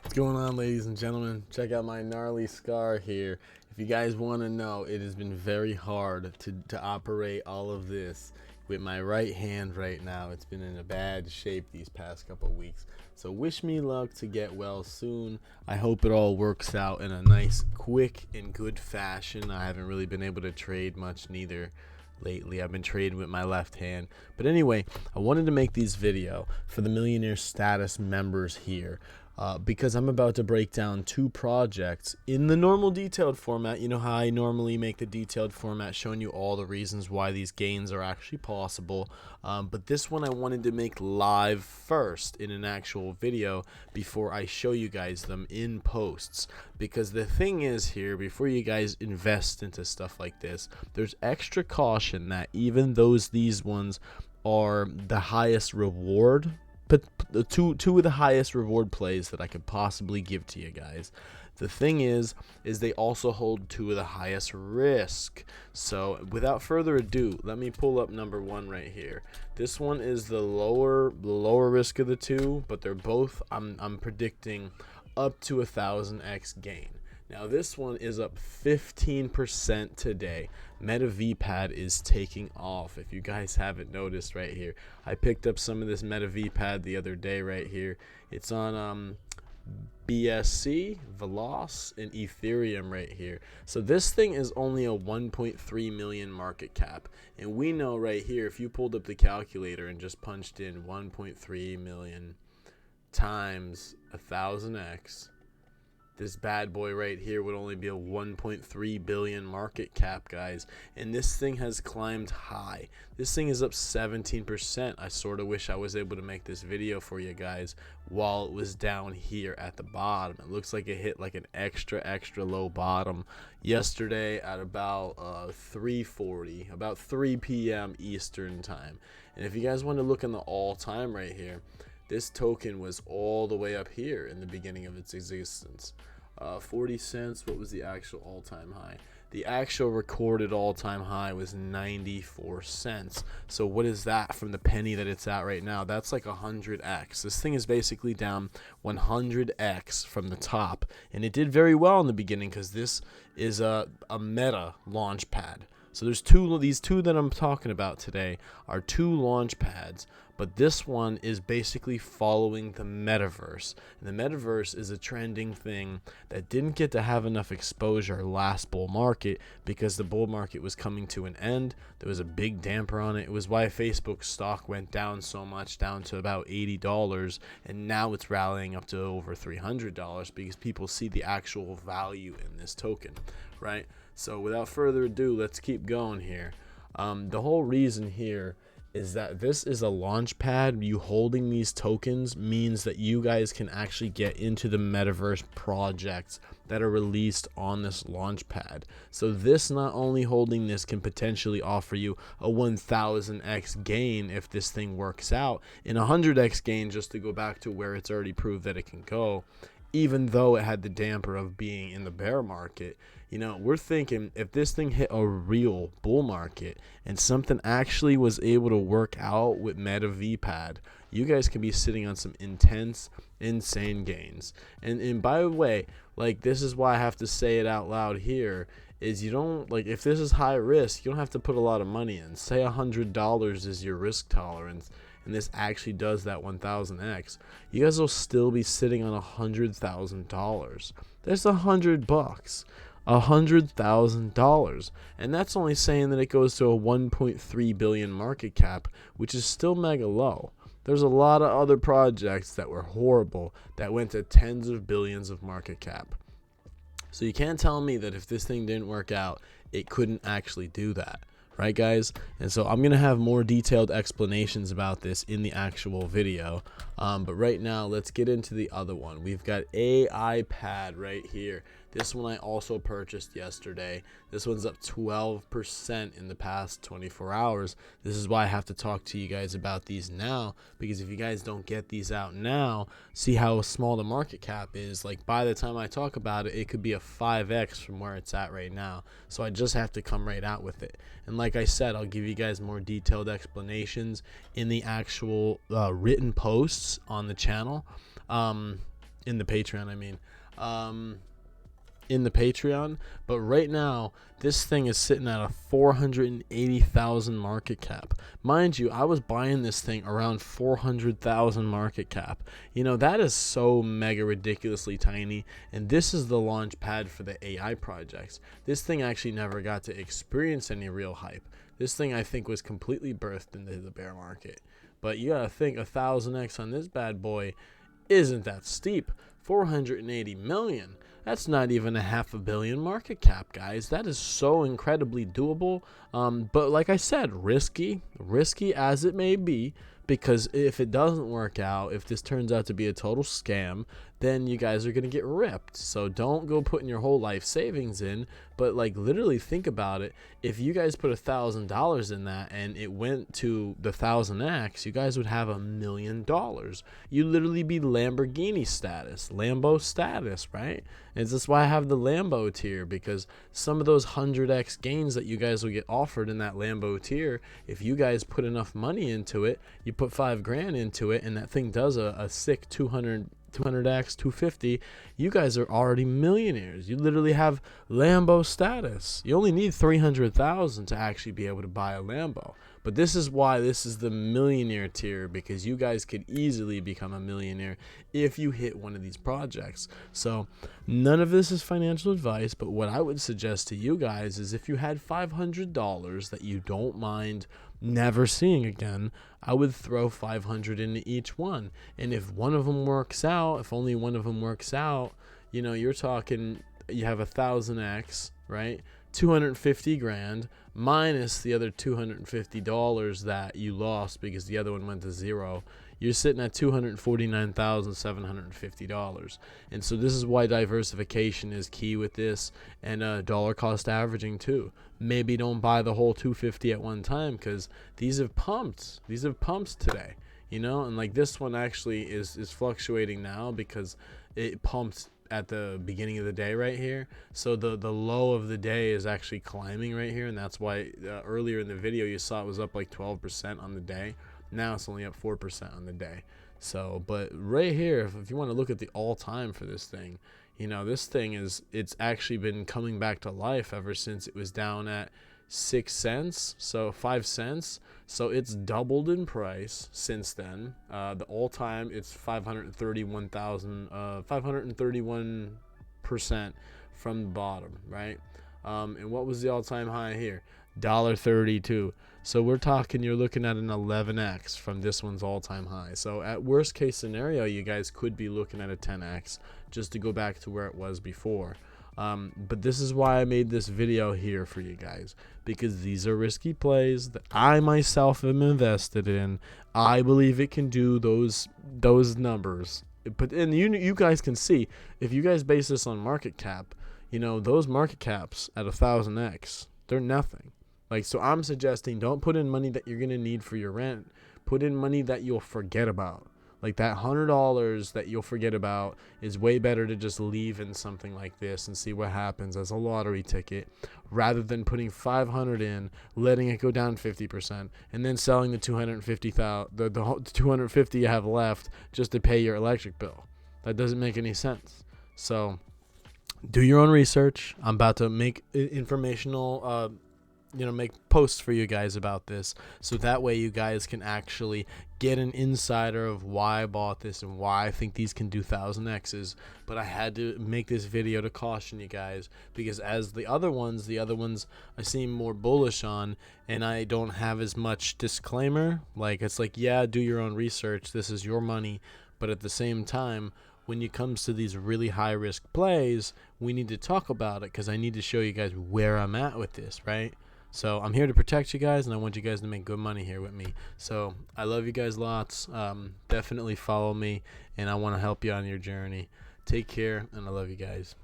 What's going on, ladies and gentlemen? Check out my gnarly scar here. If you guys want to know, it has been very hard to operate all of this with my right hand right now. It's been in a bad shape these past couple weeks. So wish me luck to get well soon. I hope it all works out in a nice, quick, and good fashion. I haven't really been able to trade much neither lately. I've been trading with my left hand. But anyway, I wanted to make this video for the Millionaire status members here. Because I'm about to break down two projects in the normal detailed format. You know how I normally make the detailed format, showing you all the reasons why these gains are actually possible. But this one I wanted to make live first in an actual video before I show you guys them in posts. Because the thing is here, before you guys invest into stuff like this, there's extra caution that even though these ones are the highest reward, but the two of the highest reward plays that I could possibly give to you guys, the thing is they also hold two of the highest risk. So without further ado, let me pull up number one right here. This one is the lower risk of the two, but they're both I'm predicting up to 1000x gain. Now this one is up 15% today. Meta VPAD is taking off. If you guys haven't noticed right here, I picked up some of this Meta VPAD the other day right here. It's on BSC, Veloz, and Ethereum right here. So this thing is only a 1.3 million market cap. And we know right here, if you pulled up the calculator and just punched in 1.3 million times 1000x, this bad boy right here would only be a 1.3 billion market cap, guys. And this thing has climbed high. This thing is up 17%. I sort of wish I was able to make this video for you guys while it was down here at the bottom. It looks like it hit like an extra low bottom yesterday at about 3:40, about 3 p.m. Eastern time. And if you guys want to look in the all-time right here, this token was all the way up here in the beginning of its existence. 40 cents. What was the actual all-time high? The actual recorded all-time high was 94 cents. So what is that from the penny that it's at right now? That's like 100x. This thing is basically down 100x from the top. And it did very well in the beginning because this is a meta launch pad. So there's these two that I'm talking about today are two launch pads, but this one is basically following the metaverse. And the metaverse is a trending thing that didn't get to have enough exposure last bull market because the bull market was coming to an end. There was a big damper on it. It was why Facebook stock went down so much, down to about $80, and now it's rallying up to over $300 because people see the actual value in this token, right? So without further ado, let's keep going here. The whole reason here is that this is a launch pad. You holding these tokens means that you guys can actually get into the metaverse projects that are released on this launch pad. So this, not only holding this, can potentially offer you a 1000x gain if this thing works out, and 100x gain just to go back to where it's already proved that it can go, even though it had the damper of being in the bear market. You know, we're thinking if this thing hit a real bull market and something actually was able to work out with Meta VPAD, you guys can be sitting on some intense, insane gains. And by the way, like, this is why I have to say it out loud here, is you don't, like, if this is high risk, you don't have to put a lot of money in. Say $100 is your risk tolerance, and this actually does that 1000x, you guys will still be sitting on $100,000. That's $100, $100,000, and that's only saying that it goes to a 1.3 billion market cap, which is still mega low. There's a lot of other projects that were horrible that went to tens of billions of market cap. So you can't tell me that if this thing didn't work out, it couldn't actually do that. Right, guys? And so I'm going to have more detailed explanations about this in the actual video. But right now, let's get into the other one. We've got AI Pad right here. This one I also purchased yesterday. This one's up 12% in the past 24 hours. This is why I have to talk to you guys about these now, because if you guys don't get these out now, see how small the market cap is. Like, by the time I talk about it, it could be a 5x from where it's at right now. So I just have to come right out with it. And like I said, I'll give you guys more detailed explanations in the actual written posts on the channel. in the Patreon, I mean. In the Patreon, but right now this thing is sitting at a 480,000 market cap. Mind you, I was buying this thing around 400,000 market cap. You know, that is so mega ridiculously tiny, and this is the launch pad for the AI projects. This thing actually never got to experience any real hype. This thing, I think, was completely birthed into the bear market. But you gotta think, 1000x on this bad boy isn't that steep. 480 million. That's not even a $500 million market cap, guys. That is so incredibly doable. But like I said, risky as it may be, because if it doesn't work out, if this turns out to be a total scam, then you guys are going to get ripped. So don't go putting your whole life savings in, but like literally think about it. If you guys put $1,000 in that and it went to the 1000x, you guys would have $1 million. You literally be Lamborghini status, Lambo status, right? And that's why I have the Lambo tier, because some of those 100x gains that you guys will get offered in that Lambo tier, if you guys put enough money into it, you put $5,000 into it, and that thing does a sick 200x, 250, you guys are already millionaires. You literally have Lambo status. You only need 300,000 to actually be able to buy a Lambo. But this is why this is the millionaire tier, because you guys could easily become a millionaire if you hit one of these projects. So none of this is financial advice, but what I would suggest to you guys is if you had $500 that you don't mind never seeing again, I would throw 500 into each one. And if one of them works out, if only one of them works out, you know, you're talking, you have 1000x, right? 250 grand minus the other $250 that you lost because the other one went to zero. You're sitting at $249,750. And so this is why diversification is key with this, and dollar cost averaging too. Maybe don't buy the whole 250 at one time, because these have pumped. These have pumped today, you know, and like this one actually is fluctuating now because it pumped at the beginning of the day right here. So the low of the day is actually climbing right here, and that's why earlier in the video you saw it was up like 12% on the day. Now it's only up 4% on the day. So, but right here, if you want to look at the all-time for this thing, you know, this thing it's actually been coming back to life ever since it was down at 6 cents, so 5 cents. So it's doubled in price since then. The all-time, it's 531% from the bottom, right? And what was the all-time high here? $1.32. So we're talking, you're looking at an 11x from this one's all-time high. So at worst case scenario, you guys could be looking at a 10x just to go back to where it was before. But this is why I made this video here for you guys, because these are risky plays that I myself am invested in. I believe it can do those numbers. But and you guys can see, if you guys base this on market cap, you know, those market caps at 1000x, they're nothing. Like, so I'm suggesting don't put in money that you're going to need for your rent. Put in money that you'll forget about. Like that $100 that you'll forget about is way better to just leave in something like this and see what happens as a lottery ticket, rather than putting 500 in, letting it go down 50%, and then selling the 250,000, the 250 you have left just to pay your electric bill. That doesn't make any sense. So do your own research. I'm about to make informational make posts for you guys about this, so that way you guys can actually get an insider of why I bought this and why I think these can do 1000x's. But I had to make this video to caution you guys, because as the other ones I seem more bullish on, and I don't have as much disclaimer. Like, it's like, yeah, do your own research, this is your money, but at the same time, when it comes to these really high risk plays, we need to talk about it, because I need to show you guys where I'm at with this, right? So I'm here to protect you guys, and I want you guys to make good money here with me. So I love you guys lots. Definitely follow me, and I want to help you on your journey. Take care, and I love you guys.